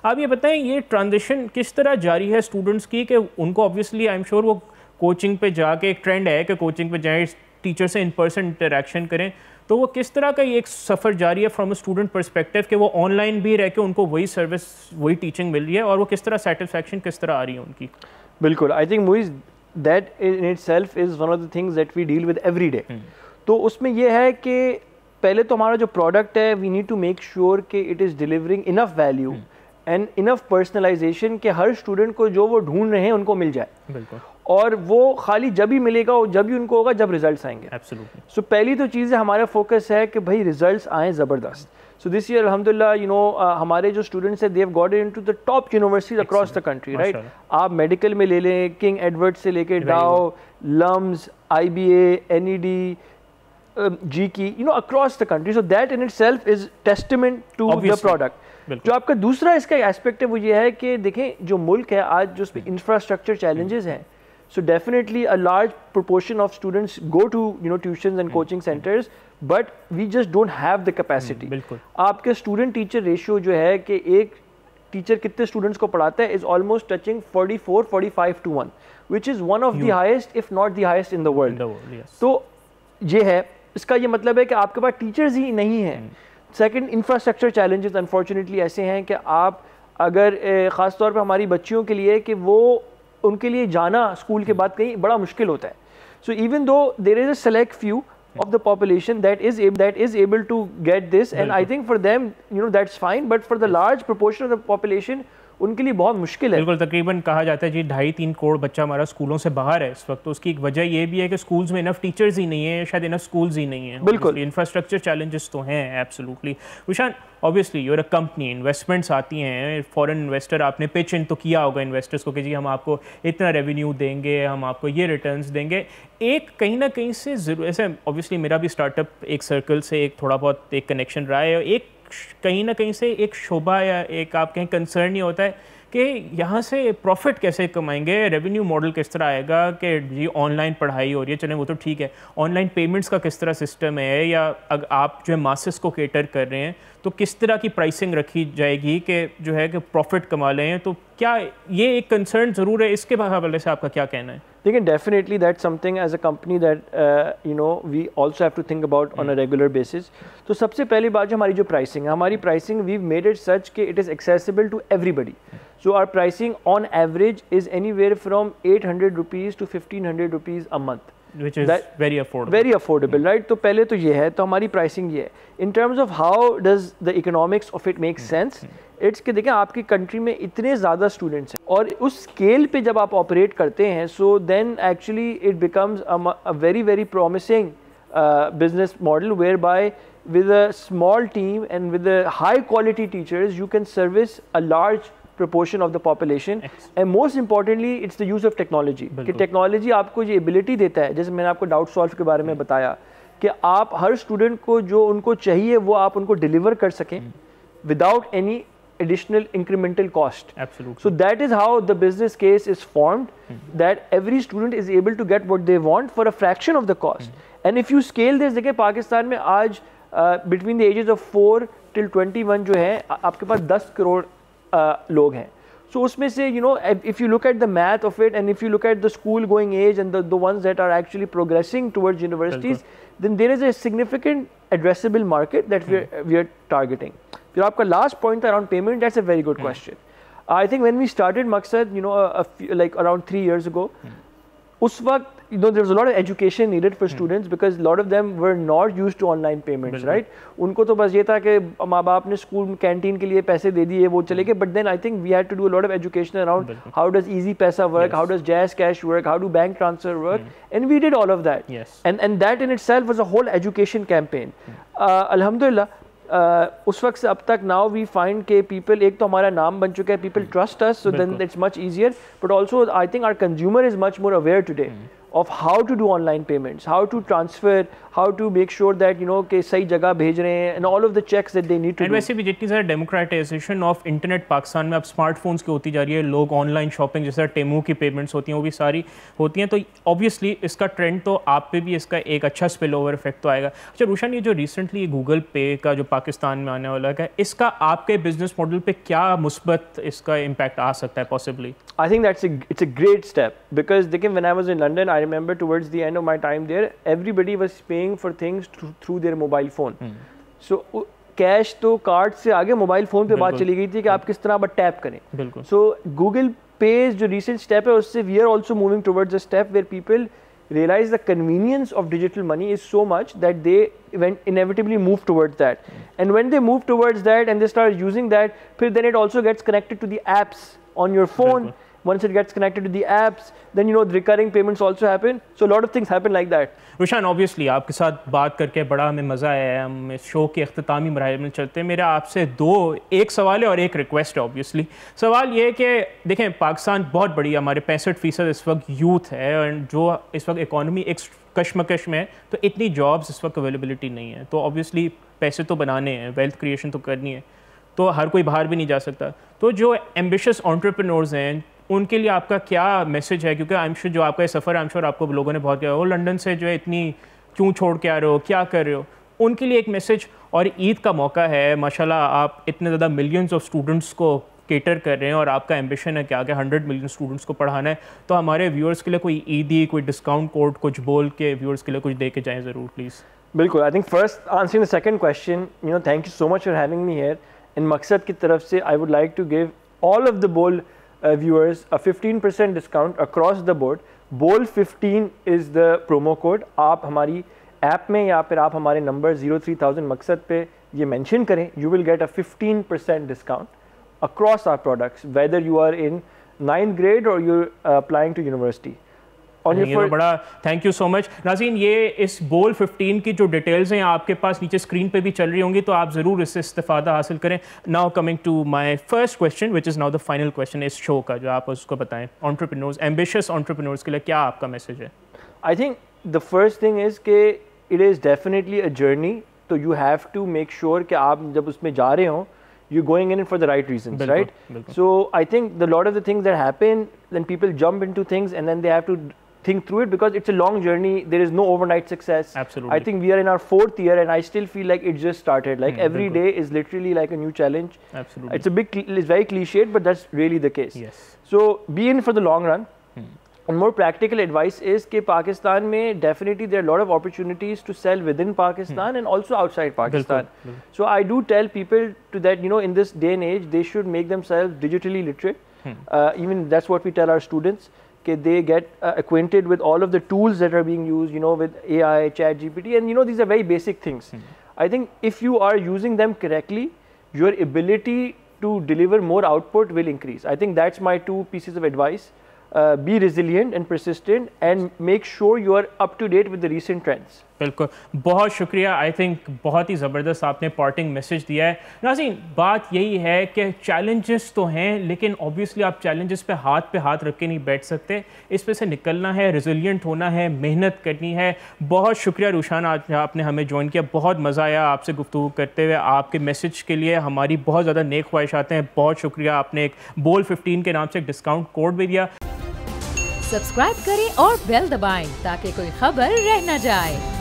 आप ये बताएं ये ट्रांजिशन किस तरह जारी है स्टूडेंट्स की कि उनको ऑब्वियसली आई एम श्योर वो कोचिंग पे जाके एक ट्रेंड है कि कोचिंग पे जाएं टीचर से इन पर्सन इंटरेक्शन करें, तो वो किस तरह का ये एक सफ़र जारी है फ्रॉम अ स्टूडेंट परस्पेक्टिव कि वो ऑनलाइन भी रह के उनको वही सर्विस वही टीचिंग मिल रही है और वो किस तरह सेटिस्फैक्शन किस तरह आ रही है उनकी? बिल्कुल, I think movies that in itself is one of the things that we deal with every day. तो उसमें ये है कि पहले तो हमारा जो प्रोडक्ट है we need to make sure कि it is delivering enough value and enough personalization कि हर स्टूडेंट को जो वो ढूंढ रहे हैं उनको मिल जाए। बिल्कुल। और वो खाली जब ही मिलेगा और जब ही उनको होगा जब रिजल्ट्स आएंगे। एब्सोल्युटली। सो पहली तो चीज़ है हमारा फोकस है कि भाई रिजल्ट्स आए ज़बरदस्त। सो दिस ईयर अल्हम्दुलिल्लाह यू नो हमारे जो स्टूडेंट्स हैं they have got into the top universities across the country, right. आप मेडिकल में ले लें, किंग एडवर्ड से लेके Dow, LUMS, IBA, NED, GKE, you know across the country. So that in itself is testament to the product. जो आपका दूसरा इसका एस्पेक्ट है वो ये है कि देखें जो मुल्क है आज जो उसमें इंफ्रास्ट्रक्चर चैलेंजेस हैं, so definitely a large proportion of students go to tuitions and coaching centers, but we just don't have the capacity. बिल्कुल। आपके स्टूडेंट टीचर रेशियो जो है कि एक टीचर कितने स्टूडेंट्स को पढ़ाता है is almost touching 44-45 to 1, which is one of the highest if not the highest in the world. तो ये है, इसका ये मतलब है कि आपके पास टीचर्स ही नहीं हैं। सेकंड, इंफ्रास्ट्रक्चर चैलेंजेस अनफॉर्चुनेटली ऐसे हैं कि आप अगर ख़ास तौर पे हमारी बच्चियों के लिए कि वो उनके लिए जाना स्कूल के बाद कहीं बड़ा मुश्किल होता है। So even though there is a select few of the population that is able to get this, and I think for them that's fine, but for the large proportion of the population उनके लिए बहुत मुश्किल है। बिल्कुल, तकरीबन कहा जाता है जी 2.5-3 करोड़ बच्चा हमारा स्कूलों से बाहर है इस वक्त। तो उसकी एक वजह ये भी है कि स्कूल्स में इनफ टीचर्स ही नहीं है, शायद इनफ स्कूल्स ही नहीं है। बिल्कुल, इंफ्रास्ट्रक्चर चैलेंजेस तो हैं absolutely. Vishan, obviously you're a company, investments आती हैं, फॉरेन इन्वेस्टर, आपने पिच इन तो किया होगा इन्वेस्टर्स को कि जी हम आपको इतना रेवेन्यू देंगे, हम आपको ये रिटर्न्स देंगे। एक कहीं ना कहीं से ज़रूर ऐसे ऑब्वियसली मेरा भी स्टार्टअप एक सर्कल से एक थोड़ा बहुत एक कनेक्शन रहा है, एक कहीं ना कहीं से एक शोभा या एक आप कहीं कंसर्न नहीं होता है कि यहाँ से प्रॉफिट कैसे कमाएंगे, रेवेन्यू मॉडल किस तरह आएगा कि जी ऑनलाइन पढ़ाई हो रही है, चलें वो तो ठीक है, ऑनलाइन पेमेंट्स का किस तरह सिस्टम है, या अगर आप जो है मासेस को केटर कर रहे हैं तो किस तरह की प्राइसिंग रखी जाएगी कि जो है कि प्रॉफिट कमा लें। तो क्या ये एक कंसर्न ज़रूर है, इसके हवाले से आपका क्या कहना है? देखिए, definitely that something as a company that we also have to think about on a regular basis. तो सबसे पहली बात जो हमारी जो प्राइसिंग है, हमारी pricing we made it such कि it is accessible to everybody. So our pricing on average is anywhere from 800 rupees to 1500 rupees a month, which is very affordable. Very affordable, right? तो पहले तो ये है, तो हमारी pricing ये है। In terms of how does the economics of it make sense, it's कि देखें आपकी country में इतने ज़्यादा students हैं और उस scale पे जब आप operate करते हैं, so then actually it becomes a very very promising business model whereby with a small team and with the high quality teachers you can service a large proportion of the population, and most importantly it's the use of technology। कि technology आपको ये ability देता है, जैसे मैंने आपको doubt solve के बारे में बताया कि आप हर स्टूडेंट को जो उनको चाहिए वो आप उनको डिलीवर कर सकें without any additional incremental cost. Absolutely. So that is how the business case is formed, that every student is able to get what they want for a fraction of the cost. And if you scale this, देखिए पाकिस्तान में आज between the ages of 4 till 21 जो है आपके पास 10 करोड़ लोग हैं। So उसमें से if you look at the math of it and if you look at the school going age and the ones that are actually progressing towards universities, then there is a significant addressable market that we are targeting. फिर आपका last point around payment, that's a very good question. I think when we started Maqsad, like around 3 years ago, उस वक्त there was a lot of education needed for students because a lot of them were not used to online payments, right? उनको तो बस ये था कि माँ बाप ने स्कूल कैंटीन के लिए पैसे दे दिए, वो चले गए। But then I think we had to do a lot of education around how does Easy Paisa work, how does Jazz Cash work, how do bank transfer work, and we did all of that. Yes. And that in itself was a whole education campaign. Alhamdulillah, उस वक्त से अब तक now we find के people, एक तो हमारा नाम बन चुका है, people trust us, so then it's much easier. But also I think our consumer is much more aware today of how to do online payments, how to transfer how to make sure that कि सही जगह भेज रहे हैं, and all of the checks that they need to do. वैसे भी जितनी ज़्यादा डेमोक्रेटाइजेशन ऑफ इंटरनेट पाकिस्तान में अब स्मार्टफोन्स की होती जा रही है, लोग ऑनलाइन शॉपिंग जैसे टेमू की पेमेंट्स होती हैं वो भी सारी होती हैं, तो ऑब्वियसली इसका ट्रेंड तो आप पे भी इसका एक अच्छा स्पिल ओवर इफेक्ट तो आएगा। अच्छा रूशान, ये जो रिसेंटली गूगल पे का जो पाकिस्तान में आने वाला है, इसका आपके बिजनेस मॉडल पे क्या मुस्बत इसका इम्पैक्ट आ सकता है possibly? I think it's a great step, because when I was in London, I remember towards the end of my time there, everybody was paying for things through their mobile phone. So cash तो card से आगे mobile phone पे बात चली गई थी कि आप किस तरह बट टैप करें। सो गूगल पे जो रिसेंट स्टेप है उससे we are also moving towards a step where people realize the convenience of digital money is so much that they inevitably move towards that. And when they move towards that and they start using that, then it also gets connected to the apps on your phone. Once it gets connected to the apps, then the recurring payments also happen. So a lot of things happen like that. Rushan, obviously आपके साथ बात करके बड़ा हमें मज़ा आया है। हम इस शो के अख्तामी मरहले में चलते हैं। मेरा आपसे एक सवाल है और एक रिक्वेस्ट है। ऑब्वियसली सवाल ये है कि देखें, पाकिस्तान बहुत बड़ी, हमारे 65% इस वक्त यूथ है, और जो इस वक्त इकॉनमी एक कशमकश में है, तो इतनी जॉब्स इस वक्त अवेलेबिलिटी नहीं है। तो ऑब्वियसली पैसे तो बनाने हैं, वेल्थ क्रिएशन तो करनी है, तो हर कोई बाहर भी नहीं जा सकता। तो जो एम्बिशियस एंटरप्रेन्योर्स हैं उनके लिए आपका क्या मैसेज है? क्योंकि आई एम श्योर जो आपका सफ़र है, आई एम श्योर आपको लोगों ने बहुत किया, वो लंदन से जो है इतनी क्यों छोड़ के आ रहे हो, क्या कर रहे हो, उनके लिए एक मैसेज। और ईद का मौका है, माशाल्लाह आप इतने ज़्यादा मिलियंस ऑफ स्टूडेंट्स को केटर कर रहे हैं और आपका एम्बिशन है कि आगे 100 मिलियन स्टूडेंट्स को पढ़ाना है। तो हमारे व्यूअर्स के लिए कोई ईदी, कोई डिस्काउंट कोड कुछ बोल के व्यूअर्स के लिए कुछ दे के जाएँ ज़रूर प्लीज़। बिल्कुल। I think first answering the second question, thank you so much for having me here. इन मकसद की तरफ से I would like to give all of the बोल viewers a 15% discount across the board. BOL15 is the promo code. आप हमारी app में या फिर आप हमारे नंबर 03,000 मकसद पे ये मेंशन करें, you will get a 15% discount across our products, whether you are in 9th grade or you're applying to university. ये तो बड़ा थैंक यू सो मच। नाज़रीन, ये इस BOL15 की जो डिटेल्स हैं आपके पास नीचे स्क्रीन पे भी चल रही होंगी, तो आप ज़रूर इससे इस्तेफ़ादा हासिल करें। Now coming to my first question, which is now the final question इस शो का, जो आप उसको बताएं एंटरप्रेन्योर्स, एम्बिशियस एंटरप्रेन्योर्स के लिए क्या आपका मैसेज है? I think the first thing is कि it is definitely a journey, तो you have to make sure कि आप जब उसमें जा रहे हों, you're going in for the right reasons, right? So I think the lot of the things that happen, then people jump into things and then they have to think through it, because it's a long journey. There is no overnight success. Absolutely. I think we are in our 4th year and I still feel like it just started. Like every day is literally like a new challenge. Absolutely. It's very cliched, but that's really the case. Yes. So be in for the long run. And more practical advice is कि Pakistan में definitely there are a lot of opportunities to sell within Pakistan and also outside Pakistan. So I do tell people to that, in this day and age, they should make themselves digitally literate. Even that's what we tell our students, that they get acquainted with all of the tools that are being used, with AI, ChatGPT, and these are very basic things. I think if you are using them correctly, your ability to deliver more output will increase. I think that's my 2 pieces of advice. Be resilient and persistent and make sure you are up to date with the recent trends. बिल्कुल, बहुत शुक्रिया। I think बहुत ही ज़बरदस्त आपने parting message दिया है। नाज़रीन, बात यही है कि चैलेंजेस तो हैं, लेकिन ऑब्वियसली आप चैलेंजेस पे हाथ रख के नहीं बैठ सकते, इस पे से निकलना है, रिजिलियंट होना है, मेहनत करनी है। बहुत शुक्रिया रूशान, आज आपने हमें ज्वाइन किया, बहुत मज़ा आया आपसे गुफ्तगू करते हुए। आपके मैसेज के लिए हमारी बहुत ज़्यादा नेक ख्वाहिशात हैं। बहुत शुक्रिया, आपने एक BOL15 के नाम से एक डिस्काउंट कोड भी दिया। सब्सक्राइब करें और बेल दबाएं ताकि कोई खबर रह न जाए।